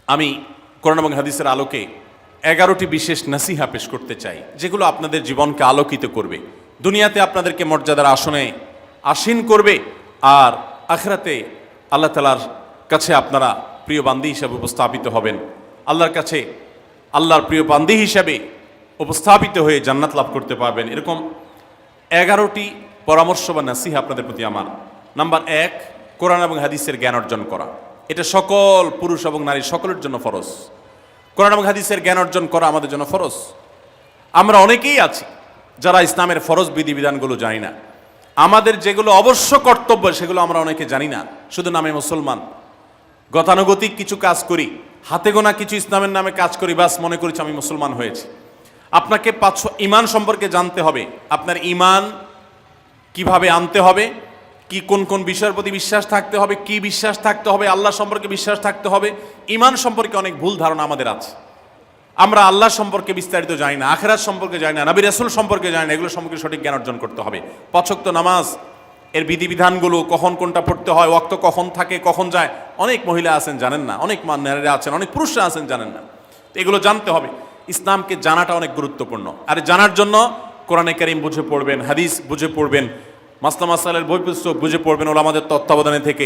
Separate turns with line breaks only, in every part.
আমি কোরআন এবং হাদিসের আলোকে 11টি বিশেষ নাসিহা পেশ করতে চাই, যেগুলো আপনাদের জীবনকে আলোকিত করবে, দুনিয়াতে আপনাদেরকে মর্যাদার আসনে আসীন করবে, আর আখিরাতে আল্লাহ তাআলার কাছে আপনারা প্রিয় বান্দী হিসাবে উপস্থাপিত হবেন। আল্লাহর কাছে আল্লাহর প্রিয় বান্দী হিসাবে উপস্থাপিত হয়ে জান্নাত লাভ করতে পারবেন। এরকম 11টি পরামর্শ বা নাসিহা আপনাদের প্রতি আমার। নাম্বার 1, কোরআন এবং হাদিসের জ্ঞান অর্জন করা। এটা সকল পুরুষ এবং নারী সকলের জন্য ফরজ। কোরআন এবং হাদিসের জ্ঞান অর্জন করা আমাদের জন্য ফরজ। আমরা অনেকেই আছি যারা ইসলামের ফরজ বিধিবিধানগুলো জানি না। আমাদের যেগুলো অবশ্য কর্তব্য সেগুলো আমরা অনেকে জানি না, শুধু নামে মুসলমান। গতানুগতিক কিছু কাজ করি, হাতে গোনা কিছু ইসলামের নামে কাজ করি, বাস মনে করেছি আমি মুসলমান হয়েছি। আপনাকে ঈমান সম্পর্কে জানতে হবে। আপনার ঈমান কিভাবে আনতে হবে, কি কোন কোন বিষয়ের প্রতি বিশ্বাস থাকতে হবে, কি বিশ্বাস থাকতে হবে, আল্লাহ সম্পর্কে বিশ্বাস থাকতে হবে। ঈমান সম্পর্কে অনেক ভুল ধারণা আমাদের আছে। আমরা আল্লাহ সম্পর্কে বিস্তারিত জানি না, আখিরাত সম্পর্কে জানি না, নবী রাসূল সম্পর্কে জানি না। এগুলো সম্পর্কে সঠিক জ্ঞান অর্জন করতে হবে। 5 ওয়াক্ত নামাজ এর বিধিবিধানগুলো, কখন কোনটা পড়তে হয়, ওয়াক্ত কখন থাকে কখন যায়, অনেক মহিলা আছেন জানেন না, অনেক নারীরা আছেন, অনেক পুরুষরা আছেন জানেন না। এগুলো জানতে হবে। ইসলামকে জানাটা অনেক গুরুত্বপূর্ণ। আর জানার জন্য কোরআনে কারীম বুঝে পড়বেন, হাদিস বুঝে পড়বেন, মাসলা মাসাইলের বই পুস্তক বুঝে পড়বেন ওলামাদের তত্ত্বাবধানে থেকে,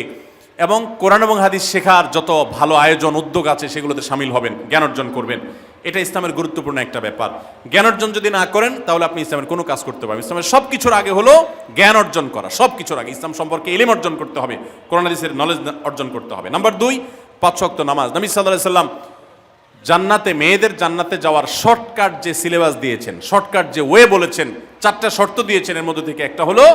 এবং কোরআন এবং হাদিস শেখার যত ভালো আয়োজন উদ্যোগ আছে সেগুলোতে শামিল হবেন, জ্ঞান অর্জন করবেন। এটা ইসলামের গুরুত্বপূর্ণ একটা ব্যাপার। জ্ঞান অর্জন যদি না করেন তাহলে আপনি ইসলামের কোনো কাজ করতে পারবেন। ইসলামের সব কিছুর আগে হলো জ্ঞান অর্জন করা। সব কিছুর আগে ইসলাম সম্পর্কে ইলম অর্জন করতে হবে, কোরআন হাদিসের নলেজ অর্জন করতে হবে। নাম্বার 2, 5 ওয়াক্ত নামাজ। নবী সাল্লাল্লাহু আলাইহি সাল্লাম জান্নাতে, মেয়েদের জান্নাতে যাওয়ার শর্টকাট যে সিলেবাস দিয়েছেন, শর্টকাট যে ওয়ে বলেছেন, 4টা শর্ত দিয়েছেন। এর মধ্যে থেকে একটা হলো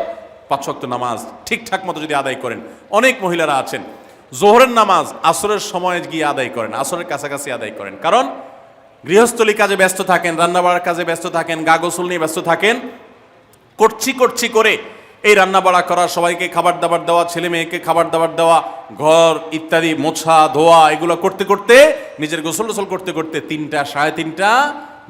5 ওয়াক্ত নামাজ ঠিকঠাক মতো যদি আদায় করেন। অনেক মহিলারা আছেন জোহরের নামাজ আসরের সময় গিয়ে আদায় করেন, আসরের কাছাকাছি আদায় করেন, কারণ গৃহস্থলী কাজে ব্যস্ত থাকেন, রান্নাবাড়ার কাজে ব্যস্ত থাকেন, গা গোসল নিয়ে ব্যস্ত থাকেন। করছি করে এই রান্নাবাড়া করা, সবাইকে খাবার দাবার দেওয়া, ছেলে মেয়েকে খাবার দাবার দেওয়া, ঘর ইত্যাদি মোছা ধোয়া, এগুলো করতে করতে, নিজের গোসল টোসল করতে করতে 3টা 3:30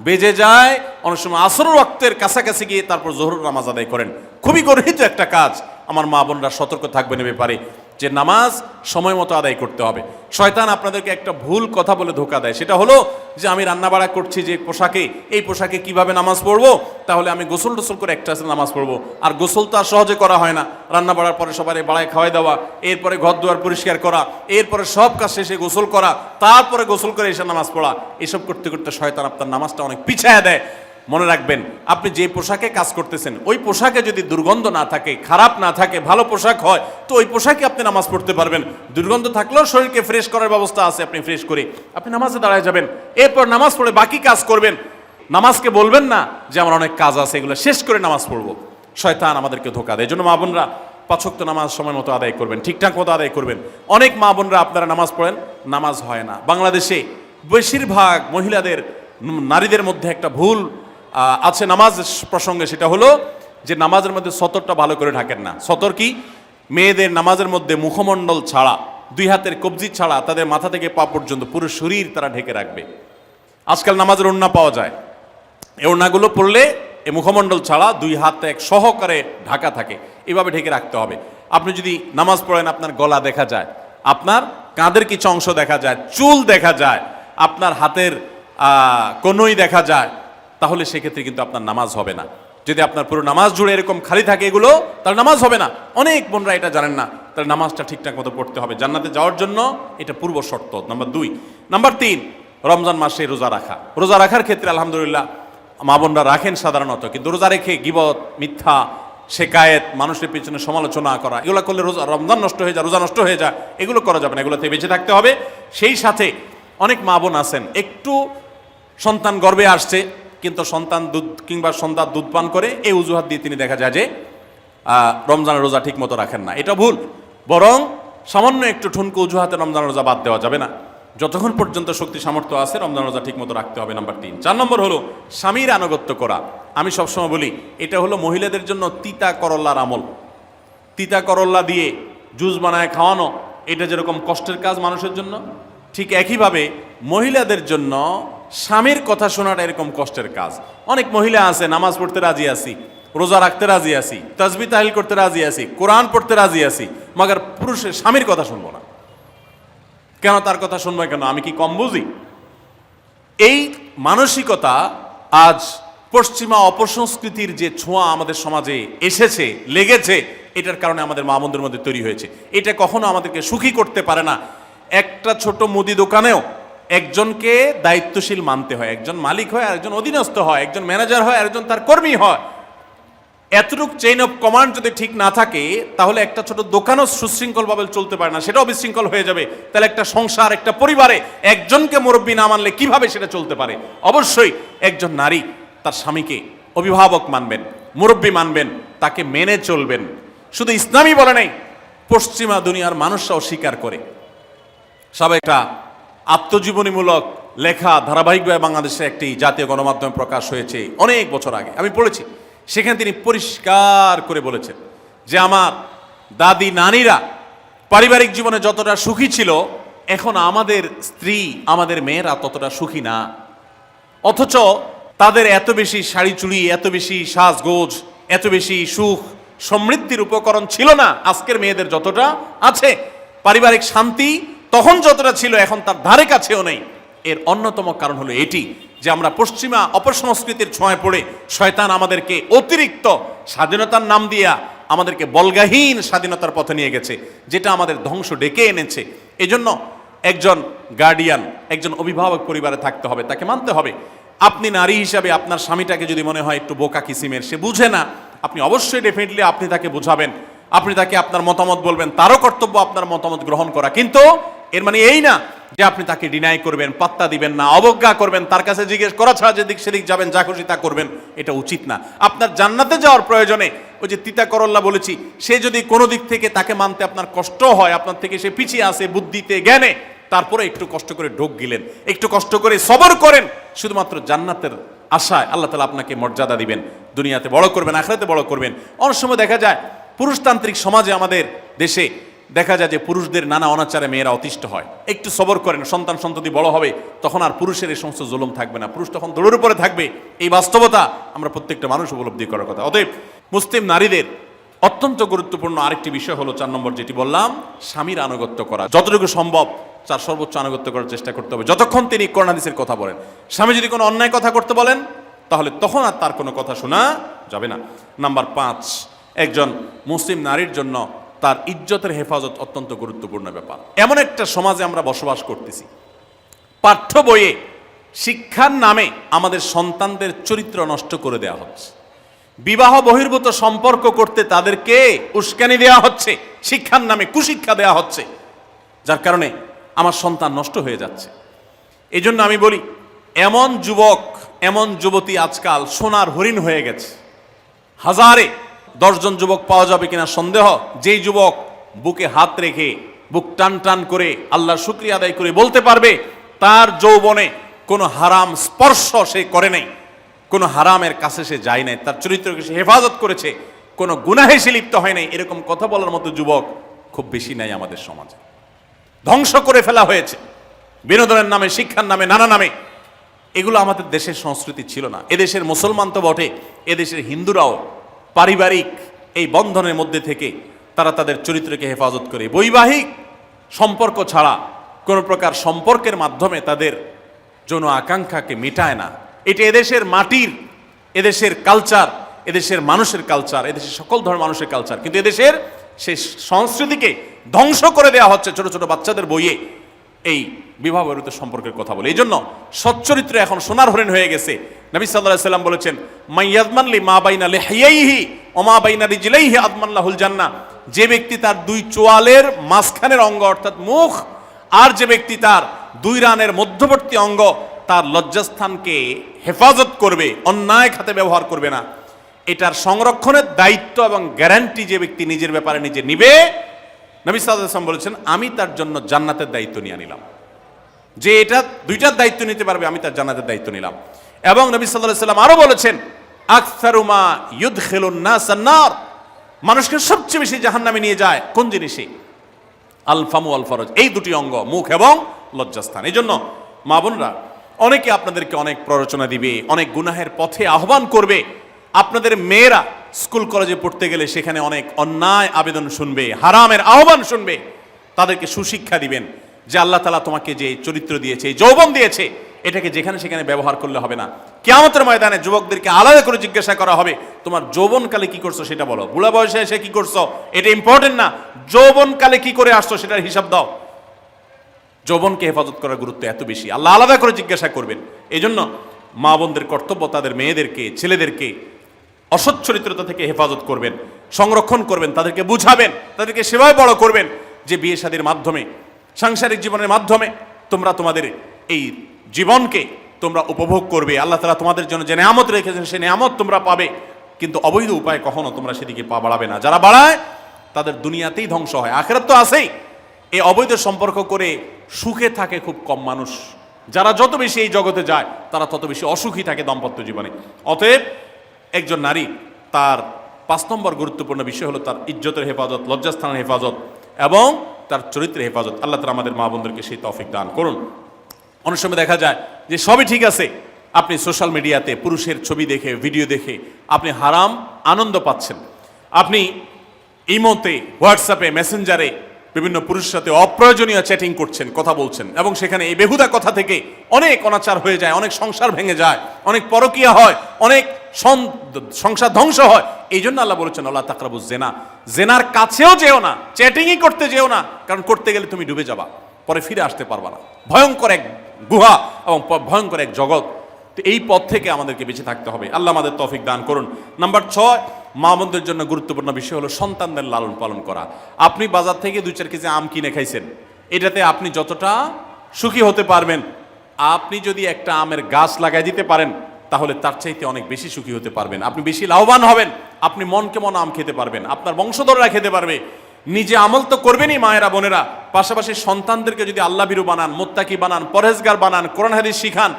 বেজে যায়। অনেক সময় আসর ওয়াক্তের কাছাকাছি গিয়ে তারপর জোহর নামাজ আদায় করেন। খুবই গর্হিত একটা কাজ। আমার মা বোনরা সতর্ক থাকবেন এ ব্যাপারে, যে নামাজ সময় মতো আদায় করতে হবে। শয়তান আপনাদেরকে একটা ভুল কথা বলে ধোঁকা দেয়, সেটা হলো যে আমি রান্নাবাড়া করছি যে পোশাকে, এই পোশাকে কিভাবে নামাজ পড়বো, তাহলে আমি গোসল টোসল করে একটা নামাজ পড়বো। আর গোসল তো আর সহজে করা হয় না। রান্নাবাড়ার পরে সবাই বাড়ায় খাওয়াই দেওয়া, এরপরে ঘর দুয়ার পরিষ্কার করা, এরপরে সব কাজ শেষে গোসল করা, তারপরে গোসল করে এসে নামাজ পড়া, এসব করতে করতে শয়তান আপনার নামাজটা অনেক পিছায় দেয়। মনে রাখবেন, আপনি যে পোশাকে কাজ করতেছেন ওই পোশাকে যদি দুর্গন্ধ না থাকে, খারাপ না থাকে, ভালো পোশাক হয়, তো ওই পোশাকে আপনি নামাজ পড়তে পারবেন। দুর্গন্ধ থাকলেও শরীরকে ফ্রেশ করার ব্যবস্থা আছে, আপনি ফ্রেশ করে আপনি নামাজে দাঁড়ায় যাবেন। এরপর নামাজ পড়ে বাকি কাজ করবেন। নামাজকে বলবেন না যে আমার অনেক কাজ আছে, এগুলো শেষ করে নামাজ পড়বো। শয়তান আমাদেরকে ধোঁকা দেয়। এই জন্য মা বোনরা 5 ওয়াক্ত নামাজ সময় মতো আদায় করবেন, ঠিকঠাক মতো আদায় করবেন। অনেক মা বোনরা আপনারা নামাজ পড়েন, নামাজ হয় না। বাংলাদেশে বেশিরভাগ মহিলাদের, নারীদের মধ্যে একটা ভুল আছে নামাজ প্রসঙ্গে, সেটা হলো যে নামাজের মধ্যে সতরটা ভালো করে ঢাকেন না। সতর কি? মেয়েদের নামাজের মধ্যে মুখমণ্ডল ছাড়া, 2 হাতের কবজি ছাড়া তাদের মাথা থেকে পা পর্যন্ত পুরো শরীর তারা ঢেকে রাখবে। আজকাল নামাজের ওড়না পাওয়া যায়, এই ওড়নাগুলো পড়লে এই মুখমণ্ডল ছাড়া 2 হাত এক সহকারে ঢাকা থাকে, এভাবে ঢেকে রাখতে হবে। আপনি যদি নামাজ পড়েন, আপনার গলা দেখা যায়, আপনার কাঁধের কিছু অংশ দেখা যায়, চুল দেখা যায়, আপনার হাতের কনুই দেখা যায়, তাহলে সেক্ষেত্রে কিন্তু আপনার নামাজ হবে না। যদি আপনার পুরো নামাজ জুড়ে এরকম খালি থাকে এগুলো, তাহলে নামাজ হবে না। অনেক বোনরা এটা জানেন না, তাহলে নামাজটা ঠিকঠাক মতো পড়তে হবে। জান্নাতে যাওয়ার জন্য এটা পূর্ব শর্ত। নাম্বার 2। নাম্বার 3, রমজান মাসে রোজা রাখা। রোজা রাখার ক্ষেত্রে আলহামদুলিল্লাহ মা বোনরা রাখেন সাধারণত, কিন্তু রোজা রেখে গীবত, মিথ্যা, শেকায়েত, মানুষের পিছনে সমালোচনা করা, এগুলো করলে রমজান নষ্ট হয়ে যায়, রোজা নষ্ট হয়ে যায়। এগুলো করা যাবে না, এগুলোতে বেঁচে থাকতে হবে। সেই সাথে অনেক মা বোন আছেন, একটু সন্তান গর্ভে আসছে, কিন্তু সন্তান দুধ কিংবা সন্ধ্যা দুধ পান করে, এই অজুহাত দিয়ে তিনি দেখা যায় যে রমজানের রোজা ঠিক মতো রাখেন না। এটা ভুল। বরং সামান্য একটু ঠুনকো অজুহাতে রমজানের রোজা বাদ দেওয়া যাবে না। যতক্ষণ পর্যন্ত শক্তি সামর্থ্য আছে রমজানের রোজা ঠিক মতো রাখতে হবে। নাম্বার 3। 4 নম্বর হলো স্বামীর আনুগত্য করা। আমি সবসময় বলি এটা হলো মহিলাদের জন্য তিতা করল্লার আমল। তিতা করল্লা দিয়ে জুস বানায় খাওয়ানো, এটা যেরকম কষ্টের কাজ মানুষের জন্য, ঠিক একইভাবে মহিলাদের জন্য স্বামীর কথা শোনাটা এরকম কষ্টের কাজ। অনেক মহিলা আছে নামাজ পড়তে রাজি আছি, রোজা রাখতে রাজি আছি, তাসবিহ তাহলিল করতে রাজি আছি, কোরআন পড়তে রাজি আছি, মগর পুরুষের স্বামীর কথা শুনবো না। কেন তার কথা শুনবো কেন? আমি কি কম বুঝি? এই মানসিকতা আজ পশ্চিমা অপসংস্কৃতির যে ছোঁয়া আমাদের সমাজে এসেছে, লেগেছে, এটার কারণে আমাদের মা বোনদের মধ্যে তৈরি হয়েছে। এটা কখনো আমাদেরকে সুখী করতে পারে না। একটা ছোট মুদি দোকানেও একজনকে দায়িত্বশীল মানতে হয়, একজন মালিক হয়, আরেকজন অধীনস্থ হয়, একজন ম্যানেজার হয়, আরেকজন তার কর্মী হয়। এতটুক চেইন অফ কমান্ড যদি ঠিক না থাকে, তাহলে একটা ছোট দোকানও সুশৃঙ্খলভাবে চলতে পারে না, সেটাও বিশৃঙ্খল হয়ে যাবে। তাহলে একটা সংসার, একটা পরিবারে একজনকে মুরব্বী না মানলে কিভাবে সেটা চলতে পারে? অবশ্যই একজন নারী তার স্বামীকে অভিভাবক মানবেন, মুরব্বী মানবেন, তাকে মেনে চলবেন। শুধু ইসলামই বলে নাই, পশ্চিমা দুনিয়ার মানুষরাও স্বীকার করে। সবাই একটা আত্মজীবনীমূলক লেখা ধারাবাহিকভাবে বাংলাদেশে একটি জাতীয় গণমাধ্যমে প্রকাশ হয়েছে অনেক বছর আগে, আমি পড়েছি। সেখানে তিনি পরিষ্কার করে বলেছেন যে আমার দাদি নানীরা পারিবারিক জীবনে যতটা সুখী ছিল, এখন আমাদের স্ত্রী, আমাদের মেয়েরা ততটা সুখী না। অথচ তাদের এত বেশি শাড়ি চুড়ি, এত বেশি সাজগোজ, এত বেশি সুখ সমৃদ্ধির উপকরণ ছিল না আজকের মেয়েদের যতটা আছে। পারিবারিক শান্তি তখন যতটা ছিল, এখন তার ধারে কাছেও নেই। এর অন্যতম কারণ হলো এটি যে আমরা পশ্চিমা অপসংস্কৃতির ছোঁয়ায় পড়ে শয়তান আমাদেরকে অতিরিক্ত স্বাধীনতার নাম দিয়া আমাদেরকে বলগাহীন স্বাধীনতার পথে নিয়ে গেছে, যেটা আমাদের ধ্বংস ডেকে এনেছে। এজন্য একজন গার্ডিয়ান, একজন অভিভাবক পরিবারে থাকতে হবে, তাকে মানতে হবে। আপনি নারী হিসাবে আপনার স্বামীটাকে যদি মনে হয় একটু বোকা কিসিমের, সে বুঝে না, আপনি অবশ্যই ডেফিনেটলি আপনি তাকে বোঝাবেন, আপনি তাকে আপনার মতামত বলবেন, তারও কর্তব্য আপনার মতামত গ্রহণ করা। কিন্তু এর মানে এই না যে আপনি তাকে ডিনাই করবেন, পাত্তা দিবেন না, অবজ্ঞা করবেন, তার কাছে জিজ্ঞেস করা ছাড়া যেদিক সেদিক যাবেন, যা খুশি তা করবেন, এটা উচিত না। আপনার জান্নাতে যাওয়ার প্রয়োজনে ওই যে তিতা করল্লা বলেছি, সে যদি কোনো দিক থেকে তাকে মানতে আপনার কষ্ট হয়, আপনার থেকে সে পিছিয়ে আসে বুদ্ধিতে জ্ঞানে, তারপরে একটু কষ্ট করে ঢোক গিলেন, একটু কষ্ট করে সবর করেন, শুধুমাত্র জান্নাতের আশায় আল্লাহ তাআলা আপনাকে মর্যাদা দিবেন, দুনিয়াতে বড় করবেন, আখিরাতে বড় করবেন। অনেক সময় দেখা যায় পুরুষতান্ত্রিক সমাজে আমাদের দেশে দেখা যায় যে পুরুষদের নানা অনাচারে মেয়েরা অতিষ্ঠ হয়। একটু সবর করেন, সন্তান সন্ততি বড় হবে, তখন আর পুরুষের এই সমস্ত জুলুম থাকবে না, পুরুষ তখন দৌড়ের উপরে থাকবে। এই বাস্তবতা আমরা প্রত্যেকটা মানুষ উপলব্ধি করার কথা। অতএব মুসলিম নারীদের অত্যন্ত গুরুত্বপূর্ণ আরেকটি বিষয় হলো 4 নম্বর যেটি বললাম, স্বামীর আনুগত্য করা। যতটুকু সম্ভব তার সর্বোচ্চ আনুগত্য করার চেষ্টা করতে হবে, যতক্ষণ তিনি কোরআন হাদিসের কথা বলেন। স্বামী যদি কোনো অন্যায় কথা করতে বলেন, তাহলে তখন আর তার কোনো কথা শোনা যাবে না। নাম্বার 5, একজন মুসলিম নারীর জন্য তার ইজ্জতের হেফাজত অত্যন্ত গুরুত্বপূর্ণ ব্যাপার। এমন একটা সমাজে আমরা বসবাস করতেছি, পাঠ্য বইয়ে শিক্ষার নামে আমাদের সন্তানদের চরিত্র নষ্ট করে দেওয়া হচ্ছে, বিবাহ বহির্ভূত সম্পর্ক করতে তাদেরকে উস্কানি দেওয়া হচ্ছে, শিক্ষার নামে কুশিক্ষা দেওয়া হচ্ছে, যার কারণে আমার সন্তান নষ্ট হয়ে যাচ্ছে। এই জন্য আমি বলি, এমন যুবক, এমন যুবতী আজকাল সোনার হরিণ হয়ে গেছে। হাজারে 10 জন যুবক পাওয়া যাবে কিনা সন্দেহ, যেই যুবক বুকে হাত রেখে বুক টান টান করে আল্লাহর শুকরিয়া আদায় করে বলতে পারবে তার যৌবনে কোনো হারাম স্পর্শ সে করে নাই, কোনো হারামের কাছে সে যায় নাই, তার চরিত্রকে সে হেফাজত করেছে, কোনো গুনাহে সে লিপ্ত হয় নাই, এরকম কথা বলার মতো যুবক খুব বেশি নাই আমাদের সমাজে। ধ্বংস করে ফেলা হয়েছে বিনোদনের নামে, শিক্ষার নামে, নানা নামে। এগুলো আমাদের দেশের সংস্কৃতি ছিল না। এদেশের মুসলমান তো বটে, এদেশের হিন্দুরাও পারিবারিক এই বন্ধনের মধ্যে থেকে তারা তাদের চরিত্রকে হেফাজত করে, বৈবাহিক সম্পর্ক ছাড়া কোনো প্রকার সম্পর্কের মাধ্যমে তাদের যৌন আকাঙ্ক্ষাকে মেটায় না। এটা এদেশের মাটির, এদেশের কালচার, এদেশের মানুষের কালচার, এদেশের সকল ধরনের মানুষের কালচার, কিন্তু এদেশের সেই সংস্কৃতিকে ধ্বংস করে দেওয়া হচ্ছে ছোট ছোট বাচ্চাদের বইয়ে এই বিবাহ বহির্ভূত সম্পর্কের কথা বলে। এই জন্য সচ্চরিত্র এখন সোনার হরিণ হয়ে গেছে। নবী সাল্লাল্লাহু আলাইহি সাল্লাম বলেছেন, মাইয়াজমান লি মা বাইনা লিহিয়াইহি ওয়া মা বাইনা রিজলাইহি আদমান লাহুল জান্নাহ। যে ব্যক্তি তার 2 চোয়ালের মাঝখানের অঙ্গ অর্থাৎ মুখ, আর যে ব্যক্তি তার 2 রানের মধ্যবর্তী অঙ্গ, তার লজ্জাস্থানকে হেফাজত করবে, অন্যায় খাতে ব্যবহার করবে না, এটার সংরক্ষণের দায়িত্ব এবং গ্যারান্টি যে ব্যক্তি নিজের ব্যাপারে নিজে নিবে, নবী সাল্লাল্লাহু আলাইহি ওয়াসাল্লাম বলেছেন, আমি তার জন্য জান্নাতের দায়িত্ব নিয়ে নিলাম। যে এটা 2টার দায়িত্ব নিতে পারবে, আমি তার জান্নাতের দায়িত্ব নিলাম। এবং নবী সাল্লাল্লাহু আলাইহি ওয়াসাল্লাম আরো বলেছেন, আকসারু মা ইউদখিলুন নাস আন-নার, মানুষকে সবচেয়ে বেশি জাহান্নামে নিয়ে যায় কোন জিনিসে? আল ফামু আল ফরজ, এই 2টি অঙ্গ, মুখ এবং লজ্জাস্থান। এই জন্য মা বোনরা, অনেকে আপনাদেরকে অনেক প্ররোচনা দিবে, অনেক গুনাহের পথে আহ্বান করবে। আপনাদের মেয়েরা স্কুল কলেজে পড়তে গেলে সেখানে অনেক অন্যায় আবেদন শুনবে, হারামের আহ্বান শুনবে, তাদেরকে সুশিক্ষা দিবেন, যে আল্লাহ তাআলা তোমাকে যে চরিত্র দিয়েছে, এই যৌবন দিয়েছে, এটাকে যেখানে সেখানে ব্যবহার করলে হবে না। কিয়ামতের ময়দানে যুবকদেরকে আলাদা করে জিজ্ঞাসা করা হবে, তোমার যৌবনকালে কি করছো সেটা বলো, বুড়া বয়সে এসে কি করছো এটা ইম্পর্টেন্ট না, যৌবনকালে কি করে আসছো সেটার হিসাব দাও। যৌবনকে হেফাজত করার গুরুত্ব এত বেশি, আল্লাহ আলাদা করে জিজ্ঞাসা করবেন। এই জন্য মা বোনদের কর্তব্য তাদের মেয়েদেরকে, ছেলেদেরকে অসৎ চরিত্রতা থেকে হেফাজত করবেন, সংরক্ষণ করবেন, তাদেরকে বুঝাবেন, তাদেরকে সেভাবে বড় করবেন যে বিয়ে শাদীর মাধ্যমে, সাংসারিক জীবনের মাধ্যমে তোমরা তোমাদের এই জীবনকে তোমরা উপভোগ করবে। আল্লাহ তাআলা তোমাদের জন্য যে নেয়ামত রেখেছেন সেই নেয়ামত তোমরা পাবে, কিন্তু অবৈধ উপায়ে কখনো তোমরা সেদিকে পা বাড়াবে না। যারা বাড়ায় তাদের দুনিয়াতেই ধ্বংস হয়, আখিরাত তো আছেই। এই অবৈধ সম্পর্ক করে সুখে থাকে খুব কম মানুষ। যারা যত বেশি এই জগতে যায় তারা তত বেশি অসুখী থাকে দাম্পত্য জীবনে। অতএব একজন নারী তার 5 নম্বর গুরুত্বপূর্ণ বিষয় হলো তার ইজ্জতের হেফাজত, লজ্জাস্থানের হেফাজত এবং তার চরিত্রের হেফাজত। আল্লাহ তাআলা আমাদের মা বোনদেরকে সেই তৌফিক দান করুন। অনেক সময় দেখা যায় যে সবই ঠিক আছে, আপনি সোশ্যাল মিডিয়াতে পুরুষের ছবি দেখে, ভিডিও দেখে আপনি হারাম আনন্দ পাচ্ছেন। আপনি ইমোতে, হোয়াটসঅ্যাপে, মেসেঞ্জারে বিভিন্ন পুরুষের সাথে অপ্রয়োজনীয় চ্যাটিং করছেন, কথা বলছেন, এবং সেখানে এই বেহুদা কথা থেকে অনেক অনাচার হয়ে যায়, অনেক সংসার ভেঙে যায়, অনেক পরকীয়া হয়, অনেক সংসার ধ্বংস হয়। এই জন্য আল্লাহ বলেছেন আল্লাহ তাকরাবুজ জেনা, জেনার কাছেও যেও না, চ্যাটিংই করতে যেও না, কারণ করতে গেলে তুমি ডুবে যাবা, পরে ফিরে আসতে পারবা না। ভয়ঙ্কর এক গুহা এবং ভয়ঙ্কর এক জগৎ। তো এই পথ থেকে আমাদেরকে বেঁচে থাকতে হবে। আল্লাহ আমাদের তৌফিক দান করুন। নাম্বার 6, মা বোনদের জন্য গুরুত্বপূর্ণ বিষয় হলো সন্তানদের লালন পালন করা। আপনি বাজার থেকে 2-4 কেজি আম কিনে খাইছেন, এটাতে আপনি যতটা সুখী হতে পারবেন, আপনি যদি একটা আমের গাছ লাগাই দিতে পারেন তাহলে তার চাইতে অনেক বেশি সুখী হতে পারবেন, আপনি বেশি লাভবান হবেন, আপনি মনকে মন আম খেতে পারবেন, আপনার বংশধররা খেতে পারবে। নিজে আমল তো করবেনই মায়েরা, বোনেরা, পাশাপাশি সন্তানদেরকে যদি আল্লাহ ভীরু বানান, মুত্তাকি বানান, পরহেজগার বানান, কোরআন হাদিস শিখান,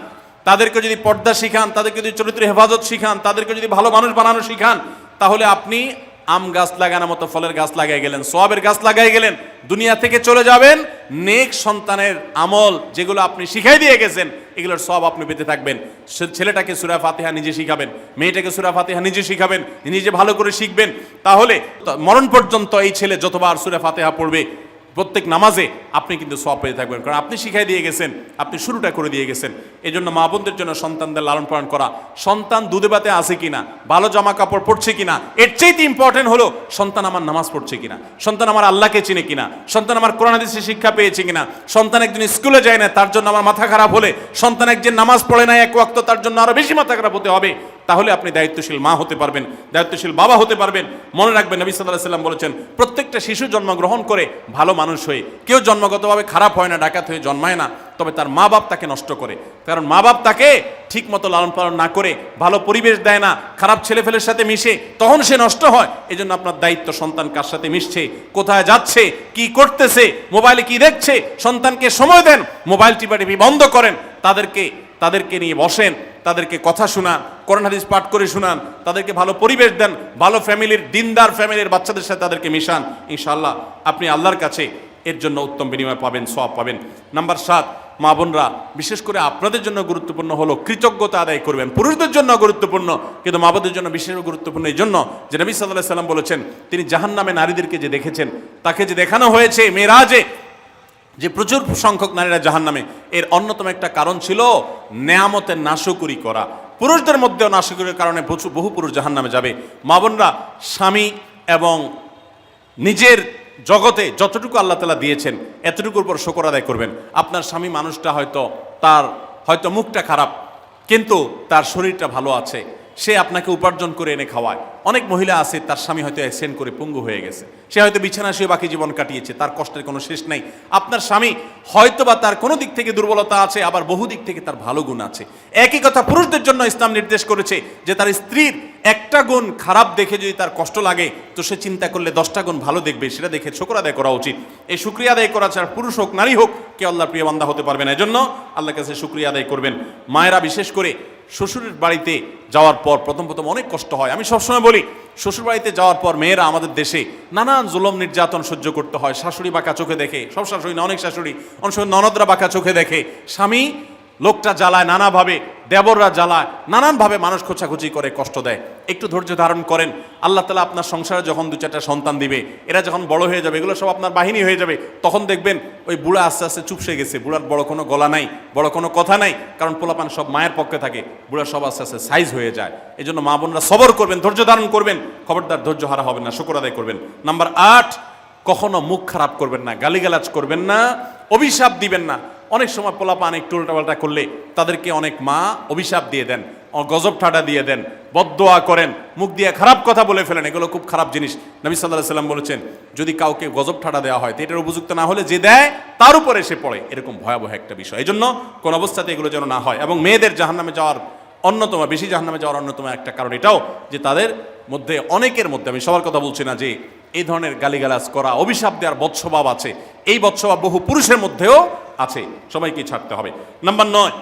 তাদেরকে যদি পর্দা শিখান, তাদেরকে যদি চরিত্রের হেফাজত শিখান, তাদেরকে যদি ভালো মানুষ বানানো শিখান, তাহলে আপনি আম গাছ লাগানোর মতো ফলের গাছ লাগাই গেলেন, সওয়াবের গাছ লাগাই গেলেন। দুনিয়া থেকে চলে যাবেন, নেক সন্তানের আমল যেগুলো আপনি শিখাই দিয়ে গেছেন এগুলোর সওয়াব আপনি পেতে থাকবেন। ছেলেটাকে সূরা ফাতিহা নিজে শিখাবেন, মেয়েটাকে সূরা ফাতিহা নিজে শিখাবেন, নিজে ভালো করে শিখবেন, তাহলে মরণ পর্যন্ত এই ছেলে যতবার সূরা ফাতিহা পড়বে প্রত্যেক নামাজে আপনি কিন্তু সওয়াব পেয়ে থাকবেন, কারণ আপনি শিখাই দিয়ে গেছেন, আপনি শুরুটা করে দিয়ে গেছেন। এই জন্য মা বোনদের জন্য সন্তানদের লালন পালন করা, সন্তান দুধে ভাতে আছে কিনা, ভালো জামা কাপড় পরছে কিনা, এর চাইতে ইম্পর্টেন্ট হলো সন্তান আমার নামাজ পড়ছে কিনা, সন্তান আমার আল্লাহকে চিনে কিনা, সন্তান আমার কোরআন হাদিসের শিক্ষা পেয়েছে কিনা। সন্তান একদিন স্কুলে যায় না, তার জন্য আমার মাথা খারাপ হলে, সন্তান একদিন নামাজ পড়ে না এক ওয়াক্ত, তার জন্য আরো বেশি মাথা খারাপ হতে হবে। তাহলে আপনি দায়িত্বশীল মা হতে পারবেন, দায়িত্বশীল বাবা হতে পারবেন। মনে রাখবেন নবী সাল্লাল্লাহু আলাইহি ওয়াসাল্লাম বলেছেন, প্রত্যেকটা শিশু জন্মগ্রহণ করে ভালো মানুষ হয়ে, কেউ জন্মগতভাবে খারাপ হয় না, ডাকাত হয়ে জন্মায় না, তবে তার মা বাপ তাকে নষ্ট করে। কারণ মা বাপ তাকে ঠিক মতো লালন পালন না করে, ভালো পরিবেশ দেয় না, খারাপ ছেলেফেলের সাথে মিশে, তখন সে নষ্ট হয়। এই জন্য আপনার দায়িত্ব সন্তান কার সাথে মিশছে, কোথায় যাচ্ছে, কি করতেছে, মোবাইলে কি দেখছে, সন্তানকে সময় দেন, মোবাইল টিপাটিপি বন্ধ করেন, তাদেরকে নিয়ে বসেন, তাদেরকে কথা শোনান, কোরআন হাদিস পাঠ করে শোনান, তাদেরকে ভালো পরিবেশ দেন, ভালো ফ্যামিলির, দিনদার ফ্যামিলির বাচ্চাদের সাথে তাদেরকে মিশান। ইনশাআল্লাহ আপনি আল্লাহর কাছে এর জন্য উত্তম বিনিময় পাবেন, সওয়াব পাবেন। নাম্বার 7, মা বোনরা বিশেষ করে আপনাদের জন্য গুরুত্বপূর্ণ হলো কৃতজ্ঞতা আদায় করবেন। পুরুষদের জন্য গুরুত্বপূর্ণ, কিন্তু মা বোনদের জন্য বিশেষ গুরুত্বপূর্ণ এই জন্য যে নবী সাল্লাল্লাহু আলাইহি ওয়াসাল্লাম বলেছেন, তিনি জাহান্নামে নারীদেরকে যে দেখেছেন, তাকে যে দেখানো হয়েছে মেরাজে, যে প্রচুর সংখ্যক নারীরা জাহান্নামে, এর অন্যতম একটা কারণ ছিল নেয়ামতের নাশকরি করা। পুরুষদের মধ্যেও নাশকরির কারণে বহু পুরুষ জাহান্নামে যাবে। মা বোনরা স্বামী এবং নিজের জগতে যতটুকু আল্লাহ তাআলা দিয়েছেন এতটুকুর উপর শুকর আদায় করবেন। আপনার স্বামী মানুষটা হয়তো মুখটা খারাপ, কিন্তু তার শরীরটা ভালো আছে, সে আপনাকে উপার্জন করে এনে খাওয়ায়। অনেক মহিলা আছে তার স্বামী হয়তো অ্যাক্সিডেন্ট করে পঙ্গু হয়ে গেছে, সে হয়তো বিছানা শুয়ে বাকি জীবন কাটিয়েছে, তার কষ্টের কোনো শেষ নাই। আপনার স্বামী হয়তো বা তার কোনো দিক থেকে দুর্বলতা আছে, আবার বহু দিক থেকে তার ভালো গুণ আছে। একই কথা পুরুষদের জন্য ইসলাম নির্দেশ করেছে যে তার স্ত্রীর একটা গুণ খারাপ দেখে যদি তার কষ্ট লাগে, তো সে চিন্তা করলে 10টা গুণ ভালো দেখবে, সেটা দেখে শুকর আদায় করা উচিত। এই শুকরিয়া আদায় করা ছাড়া পুরুষ হোক নারী হোক কেউ আল্লাহর প্রিয় বান্দা হতে পারবে না। এজন্য আল্লাহর কাছে শুকরিয়া আদায় করবেন। মায়েরা বিশেষ করে শ্বশুরের বাড়িতে যাওয়ার পর প্রথম অনেক কষ্ট হয়। আমি সবসময় বলি, শ্বশুর বাড়িতে যাওয়ার পর মেয়েরা আমাদের দেশে নানান জুলুম নির্যাতন সহ্য করতে হয়। শাশুড়ি বাঁকা চোখে দেখে, সব শাশুড়ি না, অনেক শাশুড়ি, অনেক সময় ননদরা বাঁকা চোখে দেখে, স্বামী লোকটা জ্বালায় নানাভাবে, দেবররা জ্বালায় নানানভাবে, মানুষ খোঁচাখুচি করে, কষ্ট দেয়। একটু ধৈর্য ধারণ করেন, আল্লাহ তাআলা আপনার সংসারে যখন 2-4টা সন্তান দিবে, এরা যখন বড় হয়ে যাবে, এগুলো সব আপনার বাহিনী হয়ে যাবে, তখন দেখবেন ওই বুড়া আস্তে আস্তে চুপসে গেছে, বুড়ার বড় কোনো গলা নাই, বড় কোনো কথা নাই, কারণ পোলাপান সব মায়ের পক্ষে থাকে, বুড়া সব আস্তে আস্তে সাইজ হয়ে যায়। এই জন্য মা বোনরা সবর করবেন, ধৈর্য ধারণ করবেন, খবরদার ধৈর্য হারা হবেন না, শুকর আদায় করবেন। নাম্বার 8, কখনো মুখ খারাপ করবেন না, গালিগালাজ করবেন না, অভিশাপ দিবেন না। অনেক সময় পোলাপান একটু উল্টাপাল্টা করলে তাদেরকে অনেক মা অভিশাপ দিয়ে দেন, গজব ঠাডা দিয়ে দেন, বদদোয়া করেন, মুখ দিয়ে খারাপ কথা বলে ফেলেন। এগুলো খুব খারাপ জিনিস। নবী সাল্লাল্লাহু আলাইহি সাল্লাম বলেছেন, যদি কাউকে গজব ঠাডা দেওয়া হয় তো এটার উপযুক্ত না হলে যে দেয় তার উপরে এসে পড়ে, এরকম ভয়াবহ একটা বিষয়। এই জন্য কোন অবস্থাতে এগুলো যেন না হয়। এবং মেয়েদের জাহান্নামে যাওয়ার অন্যতম, বেশি জাহান্নামে যাওয়ার অন্যতম একটা কারণ এটাও যে তাদের মধ্যে, অনেকের মধ্যে, আমি সবার কথা বলছি না, যে এই ধরনের গালিগালাজ করা, অভিশাপ দেওয়ার বদস্বভাব আছে। এই বদস্বভাব বহু পুরুষের মধ্যেও আছে, সবাইকে ছাড়তে হবে। নাম্বার 9,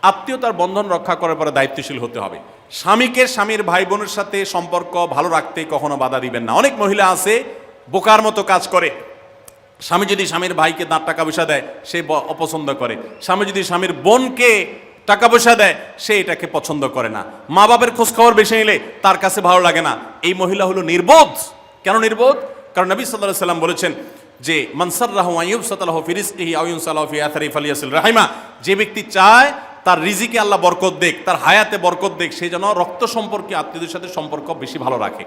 আত্মীয়তার বন্ধন রক্ষা করার পরে দায়িত্বশীল হতে হবে। স্বামীকে স্বামীর ভাই বোনের সাথে সম্পর্ক ভালো রাখতে কখনো বাধা দিবেন না। অনেক মহিলা আছে বোকার মতো কাজ করে। স্বামী যদি স্বামীর ভাইকে টাকা পয়সা দেয় সে অপছন্দ করে, স্বামী যদি স্বামীর বোনকে টাকা পয়সা দেয় সে এটাকে পছন্দ করে না, মা বাবার খোঁজ খবর বেশি নিলে তার কাছে ভালো লাগে না। এই মহিলা হলো নির্বোধ। কেন নির্বোধ? কারণ নবী সাল্লাল্লাহু আলাইহি সাল্লাম বলেছেন যে মান সাররাহু আন ইউবসাতালাহু ফি রিজকিহি আও ইউনসালাহু ফি আথারি ফালিয়াসিল রাহিমা, যে ব্যক্তি চায় তার রিজিকে আল্লাহ বরকত দেখ, তার হায়াতে বরকত দেখ, সে যেন রক্ত সম্পর্কে আত্মীয়দের সাথে সম্পর্ক বেশি ভালো রাখে।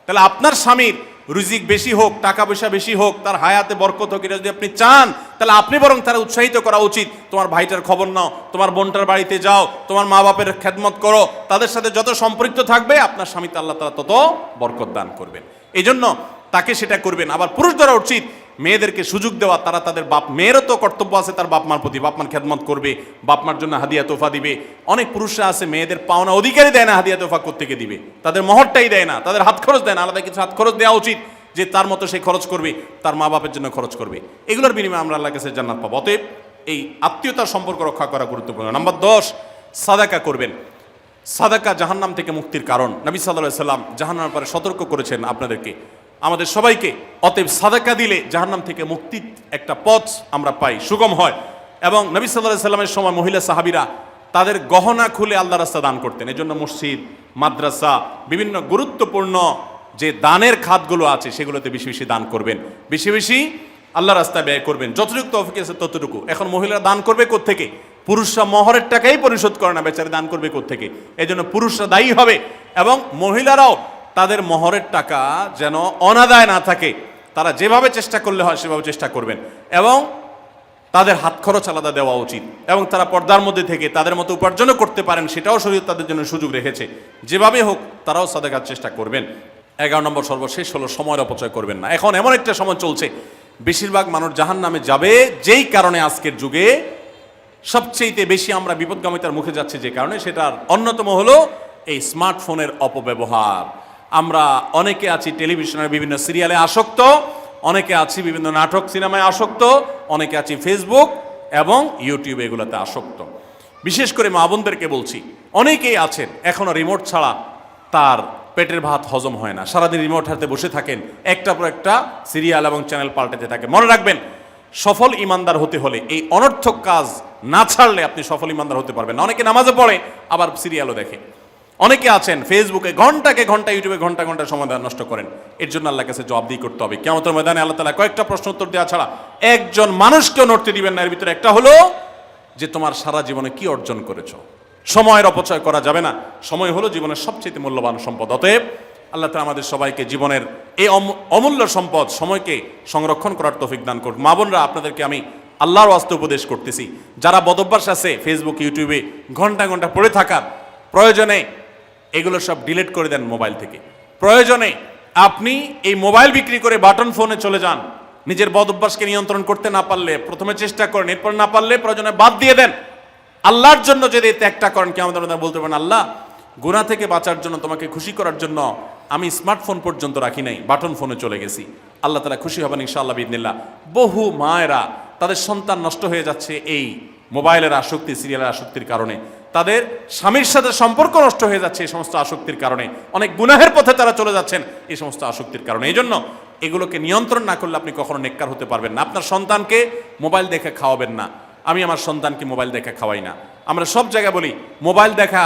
তাহলে আপনার স্বামীর রিজিক বেশি হোক, টাকা পয়সা বেশি হোক, তার হায়াতে বরকত হোক, এটা যদি আপনি চান তাহলে আপনি বরং তারা উৎসাহিত করা উচিত। তোমার ভাইটার খবর নাও, তোমার বোনটার বাড়িতে যাও, তোমার মা বাপের খেদমত করো, তাদের সাথে যত সম্পৃক্ত থাকবে আপনার স্বামীতে আল্লাহ তাআলা তত বরকত দান করবেন। এই জন্য তাকে সেটা করবেন। আবার পুরুষদেরও উচিত মেয়েদেরকে সুযোগ দেওয়া, তারা তাদের বাপ, মেয়েরও তো কর্তব্য আছে তার বাপ মার প্রতি, বাপ মার খেদমত করবে, বাপ মার জন্য হাদিয়া তোফা দিবে। অনেক পুরুষরা আছে মেয়েদের পাওনা অধিকারই দেয় না, হাদিয়া তোফা কোত্থেকে দিবে, তাদের মহরটাই দেয় না, তাদের হাত খরচ দেয় না। আলাদা কিছু হাত খরচ দেওয়া উচিত, যে তার মতো সে খরচ করবে, তার মা বাপের জন্য খরচ করবে। এগুলোর বিনিময়ে আমরা আল্লাহর কাছে জান্নাত পাবো। অতএব এই আত্মীয়তার সম্পর্ক রক্ষা করা গুরুত্বপূর্ণ। নাম্বার 10, সাদাকা করবেন। সাদাকা জাহান্নাম থেকে মুক্তির কারণ। নবী সাল্লাল্লাহু আলাইহি সাল্লাম জাহান্নামের ব্যাপারে সতর্ক করেছেন আপনাদেরকে, আমাদের সবাইকে। অতএব সাদাকা দিলে জাহান্নাম থেকে মুক্তির একটা পথ আমরা পাই, সুগম হয়। এবং নবী সাল্লাল্লাহু আলাইহি সাল্লামের সময় মহিলা সাহাবীরা তাদের গহনা খুলে আল্লাহর রাস্তায় দান করতেন। এই জন্য মসজিদ, মাদ্রাসা, বিভিন্ন গুরুত্বপূর্ণ যে দানের খাতগুলো আছে সেগুলোতে বেশি বেশি দান করবেন, বেশি বেশি আল্লাহর রাস্তায় ব্যয় করবেন, যতটুকু তৌফিক আছে ততটুকু। এখন মহিলারা দান করবে কোত্থেকে? পুরুষরা মহরের টাকাই পরিশোধ করে না, বেচারে দান করবে কোত্থেকে? এই জন্য পুরুষরা দায়ী হবে। এবং মহিলারাও তাদের মহরের টাকা যেন অনাদায় না থাকে, তারা যেভাবে চেষ্টা করলে হয় সেভাবে চেষ্টা করবেন। এবং তাদের হাত খরচ আলাদা দেওয়া উচিত, এবং তারা পর্দার মধ্যে থেকে তাদের মতো উপার্জনও করতে পারেন, সেটাও শরীয়ত তাদের জন্য সুযোগ রেখেছে। যেভাবে হোক তারাও সাদাকার চেষ্টা করবেন। 11 নম্বর সর্বশেষ হলো সময়ের অপচয় করবেন না। এখন এমন একটা সময় চলছে বেশিরভাগ মানুষ জাহান্নামে যাবে, যেই কারণে আজকের যুগে সবচেয়ে বেশি আমরা বিপদগামিতার মুখে যাচ্ছি, যে কারণে সেটার অন্যতম হলো এই স্মার্টফোনের অপব্যবহার। আমরা অনেকে আছি টেলিভিশনের বিভিন্ন সিরিয়ালে আসক্ত, অনেকে আছি বিভিন্ন নাটক সিনেমায় আসক্ত, অনেকে আছি ফেসবুক এবং ইউটিউবে এগুলোতে আসক্ত। বিশেষ করে মা বোনদেরকে বলছি, অনেকেই আছেন এখনো রিমোট ছাড়া তার পেটের ভাত হজম হয় না, সারাদিন রিমোট হাতে বসে থাকেন, একটার পর একটা সিরিয়াল এবং চ্যানেল পাল্টাতে থাকে। মনে রাখবেন, সফল ইমানদার হতে হলে এই অনর্থক কাজ না ছাড়লে আপনি সফল ইমানদার হতে পারবেন না। অনেকে নামাজে পড়ে আবার সিরিয়ালও দেখে, অনেকে আছেন ফেসবুকে ঘন্টাকে ঘন্টা, ইউটিউবে ঘন্টা ঘন্টা সময় নষ্ট করেন। এর জন্য আল্লাহর কাছে জবাবদিহি করতে হবে। কিয়ামতের ময়দানে আল্লাহ তাআলা কয়েকটা প্রশ্ন উত্তর দেওয়া ছাড়া একজন মানুষকেও নড়তে দিবেন না। এর ভিতরে একটা হলো যে তোমার সারা জীবনে কি অর্জন করেছো। সময়ের অপচয় করা যাবে না। সময় হলো জীবনের সবচেয়ে মূল্যবান সম্পদ। অতএব আল্লাহ তাআলা আমাদের সবাইকে জীবনের এই অমূল্য সম্পদ সময়কে সংরক্ষণ করার তৌফিক দান করুন। মা বোনরা, আপনাদেরকে আমি আল্লাহর ওয়াস্তে উপদেশ করতেছি, যারা বদভ্যাস আছে ফেসবুক, ইউটিউবে ঘন্টা ঘন্টা পড়ে থাকার, প্রয়োজনে এগুলো সব ডিলিট করে দেন মোবাইল থেকে। প্রয়োজনে আপনি এই মোবাইল বিক্রি করে বাটন ফোনে চলে যান। নিজের বদভ্যাসকে নিয়ন্ত্রণ করতে না পারলে প্রথমে চেষ্টা করেন, এরপর না পারলে প্রয়োজনে বাদ দিয়ে দেন। আল্লাহর জন্য যদি ত্যাগটা করেন, কেমন বলতে পারেন, আল্লাহ গুনাহ থেকে বাঁচার জন্য, তোমাকে খুশি করার জন্য আমি স্মার্টফোন পর্যন্ত রাখি নাই, বাটন ফোনে চলে গেছি। আল্লাহ তাআলা খুশি হবেন ইনশাআল্লাহ বিইذنিল্লাহ। বহু মায়েরা তাদের সন্তান নষ্ট হয়ে যাচ্ছে এই মোবাইলের আসক্তি, সিরিয়ালের আসক্তির কারণে। তাদের স্বামীর সাথে সম্পর্ক নষ্ট হয়ে যাচ্ছে এই সমস্ত আসক্তির কারণে। অনেক গুনাহের পথে তারা চলে যাচ্ছেন এই সমস্ত আসক্তির কারণে। এই জন্য এগুলোকে নিয়ন্ত্রণ না করলে আপনি কখনো নেককার হতে পারবেন না। আপনার সন্তানকে মোবাইল দেখে খাওয়াবেন না। আমি আমার সন্তানকে মোবাইল দেখে খাওয়াই না। আমরা সব জায়গায় বলি মোবাইল দেখা,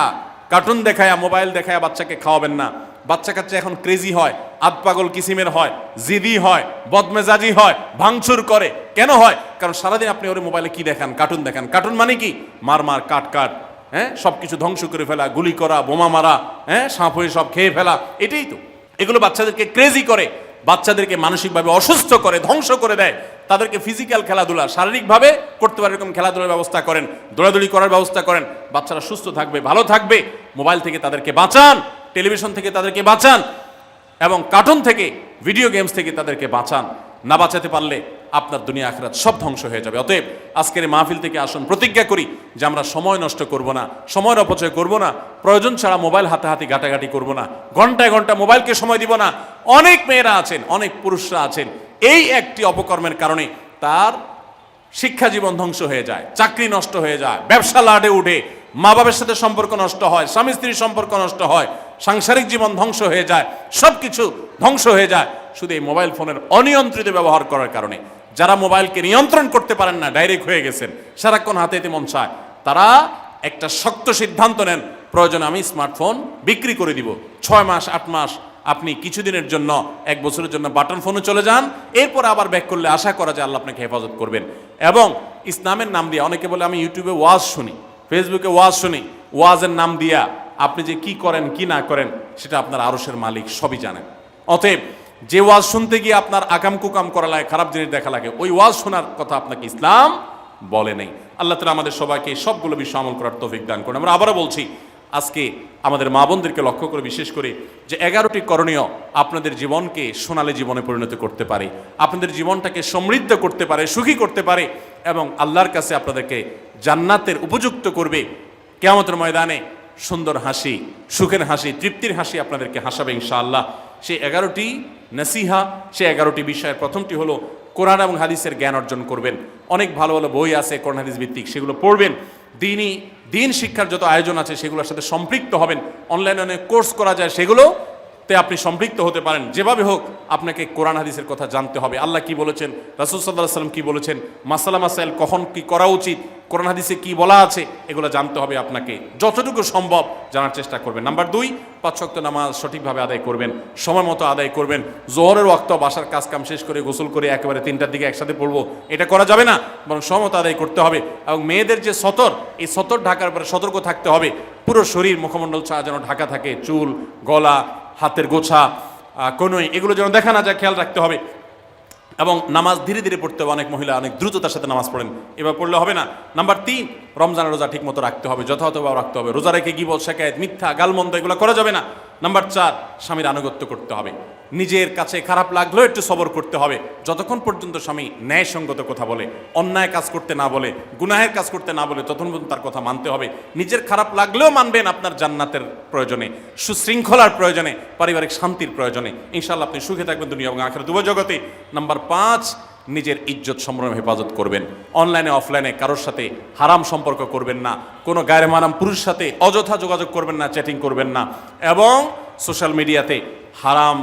কার্টুন দেখায়া, মোবাইল দেখায়া বাচ্চাকে খাওয়াবেন না। বাচ্চা কাচ্চা এখন ক্রেজি হয়, আধপাগল কিসিমের হয়, জিদি হয়, বদমেজাজি হয়, ভাঙচুর করে। কেন হয়? কারণ সারাদিন আপনি ওর মোবাইলে কি দেখান? কার্টুন দেখান। কার্টুন মানে কি? মার মার কাট কাট, হ্যাঁ, সব কিছু ধ্বংস করে ফেলা, গুলি করা, বোমা মারা, হ্যাঁ, সাপ হয়ে সব খেয়ে ফেলা, এটাই তো। এগুলো বাচ্চাদেরকে ক্রেজি করে, বাচ্চাদেরকে মানসিকভাবে অসুস্থ করে, ধ্বংস করে দেয়। তাদেরকে ফিজিক্যাল খেলাধুলা শারীরিকভাবে করতে পারে এরকম খেলাধুলার ব্যবস্থা করেন, দৌড়াদৌড়ি করার ব্যবস্থা করেন। বাচ্চারা সুস্থ থাকবে, ভালো থাকবে। মোবাইল থেকে তাদেরকে বাঁচান, টেলিভিশন থেকে তাদেরকে বাঁচান, এবং কার্টুন থেকে, ভিডিও গেমস থেকে তাদেরকে বাঁচান। না বাঁচাতে পারলে আপনার দুনিয়া আখিরাত সব ধ্বংস হয়ে যাবে। অতএব আজকের এই মাহফিল থেকে আসুন, প্রতিজ্ঞা করি যে আমরা সময় নষ্ট করব না, সময়ের অপচয় করব না, প্রয়োজন ছাড়া মোবাইল হাতাহাতি ঘাটাঘাটি করব না, ঘন্টায় ঘন্টা মোবাইলকে সময় দিব না। অনেক মেয়েরা আছেন, অনেক পুরুষরা আছেন, এই একটি অপকর্মের কারণে তার শিক্ষা জীবন ধ্বংস হয়ে যায়, চাকরি নষ্ট হয়ে যায়, ব্যবসা লাডে উঠে, মা বাবার সাথে সম্পর্ক নষ্ট হয়, স্বামী স্ত্রীর সম্পর্ক নষ্ট হয়, সাংসারিক জীবন ধ্বংস হয়ে যায়, সব কিছু ধ্বংস হয়ে যায় শুধু এই মোবাইল ফোনের অনিয়ন্ত্রিত ব্যবহার করার কারণে। যারা মোবাইলকে নিয়ন্ত্রণ করতে পারেন না, ডাইরেক্ট হয়ে গেছেন, সারাক্ষণ হাতে হাতে মন চায়, তারা একটা শক্ত সিদ্ধান্ত নেন, প্রয়োজনে আমি স্মার্টফোন বিক্রি করে দিব। 6 মাস 8 মাস আপনি কিছুদিনের জন্য, 1 বছরের জন্য বাটন ফোনে চলে যান, এরপর আবার ব্যাক করলে আশা করা যায় আল্লাহ আপনাকে হেফাজত করবেন। এবং ইসলামের নাম দিয়ে, অনেকে বলে আমি ইউটিউবে ওয়াজ শুনি, ফেসবুকে ওয়াজ শুনি, ওয়াজের নাম দিয়া আপনি যে কি করেন কি না করেন সেটা আপনার আরশের মালিক সবই জানেন। অতএব যে ওয়াজ শুনতে গিয়ে আপনার আকাম কুকাম করা লাগে, খারাপ জিনিস দেখা লাগে, ওই ওয়াজ শোনার কথা আপনাকে ইসলাম বলে নেই। আল্লাহ তাআলা আমাদের সবাইকে সবগুলো বিষয় আমল করার তৌফিক দান করুন। আমরা আবারও বলছি, আজকে আমাদের মা বোনদেরকে লক্ষ্য করে বিশেষ করে যে 11টি করণীয় আপনাদের জীবনকে সোনালী জীবনে পরিণত করতে পারে, আপনাদের জীবনটাকে সমৃদ্ধ করতে পারে, সুখী করতে পারে, এবং আল্লাহর কাছে আপনাদেরকে জান্নাতের উপযুক্ত করবে। কিয়ামতের ময়দানে সুন্দর হাসি, সুখের হাসি, তৃপ্তির হাসি আপনাদেরকে হাসাবে ইনশাআল্লাহ। সেই 11টি নসিহা, সেই 11টি বিষয়ের প্রথমটি হলো কোরআন এবং হাদিসের জ্ঞান অর্জন করবেন। অনেক ভালো ভালো বই আছে কোরআন হাদিস ভিত্তিক, সেগুলো পড়বেন। দিন শিক্ষার যত আয়োজন আছে সেগুলোর সাথে সম্পৃক্ত হবেন। অনলাইনে অনেক কোর্স করা যায়, সেগুলোতে আপনি সম্পৃক্ত হতে পারেন। যেভাবে হোক আপনাকে কোরআন হাদিসের কথা জানতে হবে। আল্লাহ কি বলেছেন, রাসূল সাল্লাল্লাহু আলাইহি ওয়াসাল্লাম কি বলেছেন, মাসালা মাসাইল কখন কি করা উচিত, কোরআন হাদিসে কি বলা আছে, এগুলো জানতে হবে আপনাকে। যতটুকু সম্ভব জানার চেষ্টা করবেন। নাম্বার 2, 5 ওয়াক্ত নামাজ সঠিকভাবে আদায় করবেন, সময় মতো আদায় করবেন। জোহরের ওয়াক্ত বাসার কাজ কাম শেষ করে গোসল করে একেবারে 3টার দিকে একসাথে পড়বো, এটা করা যাবে না, বরং সময় মতো আদায় করতে হবে। এবং মেয়েদের যে সতর, এই সতর ঢাকার পরে সতর্ক থাকতে হবে। পুরো শরীর মুখমণ্ডল ছাড়া যেন ঢাকা থাকে, চুল, গলা, হাতের গোছা, কনুই, এগুলো যেন দেখা না যায়, খেয়াল রাখতে হবে। এবং নামাজ ধীরে ধীরে পড়তে হবে। অনেক মহিলা অনেক দ্রুততার সাথে নামাজ পড়েন, এবার পড়লে হবে না। নাম্বার 3, রমজানের রোজা ঠিক মতো রাখতে হবে, যথাযথভাবে রাখতে হবে। রোজা রেখে গীবত, শিকায়েত, মিথ্যা, গালমন্দ এগুলো করা যাবে না। নাম্বার 4, স্বামীর আনুগত্য করতে হবে। নিজের কাছে খারাপ লাগলেও একটু সবর করতে হবে, যতক্ষণ পর্যন্ত স্বামী ন্যায়সঙ্গত কথা বলে, অন্যায় কাজ করতে না বলে, গুনাহের কাজ করতে না বলে, ততক্ষণ পর্যন্ত তার কথা মানতে হবে। নিজের খারাপ লাগলেও মানবেন, আপনার জান্নাতের প্রয়োজনে, সুশৃঙ্খলার প্রয়োজনে, পারিবারিক শান্তির প্রয়োজনে। ইনশাআল্লাহ আপনি সুখে থাকবেন দুনিয়া এবং আখিরাত উভয় জগতে। নাম্বার 5, নিজের ইজ্জত সম্ভ্রম হেফাজত করবেন। অনলাইনে অফলাইনে কারোর সাথে হারাম সম্পর্ক করবেন না, কোনো গায়ের মারাম পুরুষের সাথে অযথা যোগাযোগ করবেন না, চ্যাটিং করবেন না, এবং সোশ্যাল মিডিয়াতে হারাম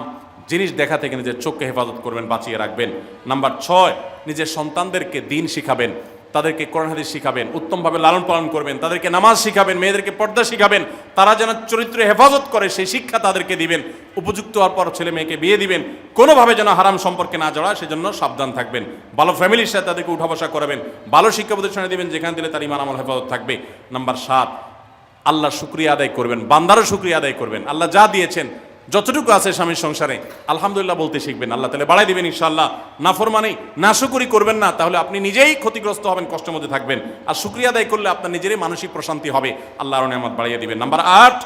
জিনিস দেখা থেকে নিজের চোখকে হেফাজত করবেন, বাঁচিয়ে রাখবেন। নাম্বার 6, নিজের সন্তানদেরকে দিন শিখাবেন, তাদেরকে কোরআন হাদিস শিখাবেন, উত্তমভাবে লালন পালন করবেন, তাদেরকে নামাজ শিখাবেন, মেয়েদেরকে পর্দা শিখাবেন, তারা যেন চরিত্রে হেফাজত করে সেই শিক্ষা তাদেরকে দিবেন। উপযুক্ত হওয়ার পর ছেলে মেয়েকে বিয়ে দিবেন, কোনোভাবে যেন হারাম সম্পর্কে না জড়ায় সেজন্য সাবধান থাকবেন। ভালো ফ্যামিলির সাথে তাদেরকে উঠা বসা করাবেন, ভালো শিক্ষা প্রতিষ্ঠানে দিবেন যেখান দিলে তার ইমান আমল হেফাজত থাকবে। নাম্বার 7, আল্লাহর শুকরিয়া আদায় করবেন, বান্দারও শুকরিয়া আদায় করবেন। আল্লাহ যা দিয়েছেন, যতটুকু আছে স্বামীর সংসারে, আলহামদুলিল্লাহ বলতে শিখবেন, আল্লাহ তাহলে বাড়াই দিবেন ইনশাআল্লাহ। নাফরমানি, নাশুকরি করবেন না, তাহলে আপনি নিজেই ক্ষতিগ্রস্ত হবেন, কষ্টের মধ্যে থাকবেন। আর শুকরিয়া আদায় করলে আপনার নিজেরই মানসিক প্রশান্তি হবে, আল্লাহর নেয়ামত বাড়িয়ে দিবেন। নাম্বার 8,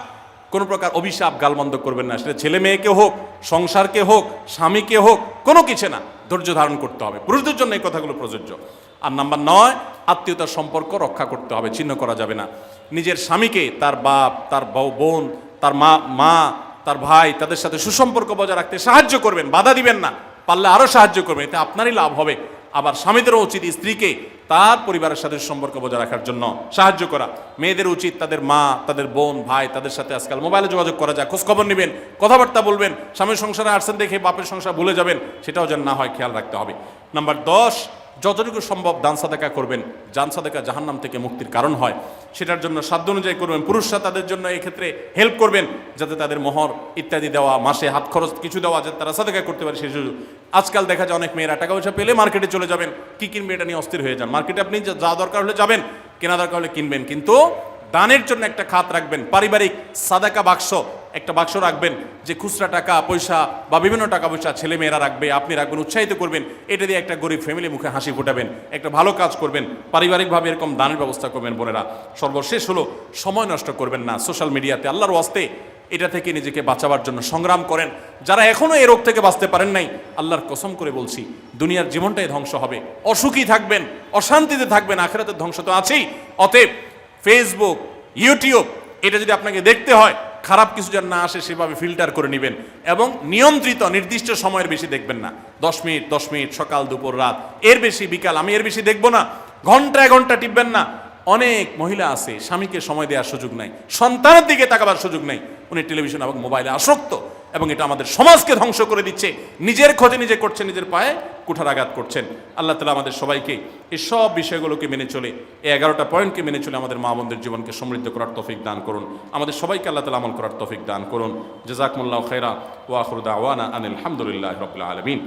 কোনো প্রকার অভিশাপ গালমন্দ করবেন না, সেটা ছেলে মেয়েকে হোক, সংসারকে হোক, স্বামীকে হোক, কোনো কিছু না, ধৈর্য ধারণ করতে হবে। পুরুষদের জন্য এই কথাগুলো প্রযোজ্য। আর নাম্বার 9, আত্মীয়তার সম্পর্ক রক্ষা করতে হবে, ছিন্ন করা যাবে না। নিজের স্বামীকে তার বাপ, তার বোন, তার মা, তার ভাই, তাদের সাথে সুসম্পর্ক বজায় রাখতে সাহায্য করবেন, বাধা দিবেন না, পারলে আরও সাহায্য করবেন, এতে আপনারই লাভ হবে। আবার স্বামীদেরও উচিত স্ত্রীকে তার পরিবারের সাথে সম্পর্ক বজায় রাখার জন্য সাহায্য করা। মেয়েদের উচিত তাদের মা, তাদের বোন, ভাই, তাদের সাথে আজকাল মোবাইলে যোগাযোগ করা যায়, খোঁজখবর নেবেন, কথাবার্তা বলবেন। স্বামীর সংসারে আসছেন দেখে বাপের সংসার ভুলে যাবেন, সেটাও যেন না হয়, খেয়াল রাখতে হবে। নাম্বার 10, যতটুকু সম্ভব দান সাদাকা করবেন, জান সাদাকা জাহান্নাম থেকে মুক্তির কারণ হয়, সেটার জন্য সাধ্য অনুযায়ী করবেন। পুরুষরা তাদের জন্য এই ক্ষেত্রে হেল্প করবেন, যাতে তাদের মোহর ইত্যাদি দেওয়া, মাসে হাত খরচ কিছু দেওয়া, যাতে তারা সাদাকা করতে পারে সেই সুযোগ। আজকাল দেখা যায় অনেক মেয়েরা টাকা পয়সা পেলে মার্কেটে চলে যাবেন, কি কিনবে এটা নিয়ে অস্থির হয়ে যান। মার্কেটে আপনি যা দরকার হলে যাবেন, কেনা দরকার হলে কিনবেন, কিন্তু দানের জন্য একটা খাত রাখবেন, পারিবারিক সাদাকা বাক্স একটা বাক্স রাখবেন, যে খুচরা টাকা পয়সা বা বিভিন্ন টাকা পয়সা ছেলে মেয়েরা রাখবে, আপনি রাখবেন, উৎসাহিত করবেন, এটা দিয়ে একটা গরিব ফ্যামিলি মুখে হাসি ফোটাবেন, একটা ভালো কাজ করবেন, পারিবারিকভাবে এরকম দানের ব্যবস্থা করবেন। বোনেরা, সর্বশেষ হলো সময় নষ্ট করবেন না সোশ্যাল মিডিয়াতে। আল্লাহর ওয়াস্তে এটা থেকে নিজেকে বাঁচাবার জন্য সংগ্রাম করেন। যারা এখনো এই রোগ থেকে বাঁচতে পারেন নাই, আল্লাহর কসম করে বলছি, দুনিয়ার জীবনটাই ধ্বংস হবে, অসুখী থাকবেন, অশান্তিতে থাকবেন, আখিরাতের ধ্বংস তো আছেই। অতএব ফেসবুক, ইউটিউব এটা যদি আপনাকে দেখতে হয়, খারাপ কিছু যেন না আসে সেভাবে ফিল্টার করে নেবেন, এবং নিয়ন্ত্রিত নির্দিষ্ট সময়ের বেশি দেখবেন না। 10 মিনিট সকাল দুপুর রাত, এর বেশি বিকাল, আমি এর বেশি দেখবো না, ঘন্টায় ঘন্টা টিপবেন না। অনেক মহিলা আছে স্বামীকে সময় দেওয়ার সুযোগ নাই, সন্তানের দিকে তাকাবার সুযোগ নাই, উনি টেলিভিশন এবং মোবাইলে আসক্ত, এবং এটা আমাদের সমাজকে ধ্বংস করে দিচ্ছে। নিজের ক্ষতি নিজে করছেন, নিজের পায়ে কুঠারাঘাত করছেন। আল্লাহ তাআলা আমাদের সবাইকে এই সব বিষয়গুলোকে মেনে চলে, এই 11টা পয়েন্টকে মেনে চলে আমাদের মা বোনদের জীবনকে সমৃদ্ধ করার তৌফিক দান করুন। আমাদের সবাইকে আল্লাহ তাআলা আমল করার তৌফিক দান করুন। জাযাকুমুল্লাহু খাইরা ওয়া আখিরু দাওয়ানা আনিল হামদুলিল্লাহি রাব্বিল আলামিন।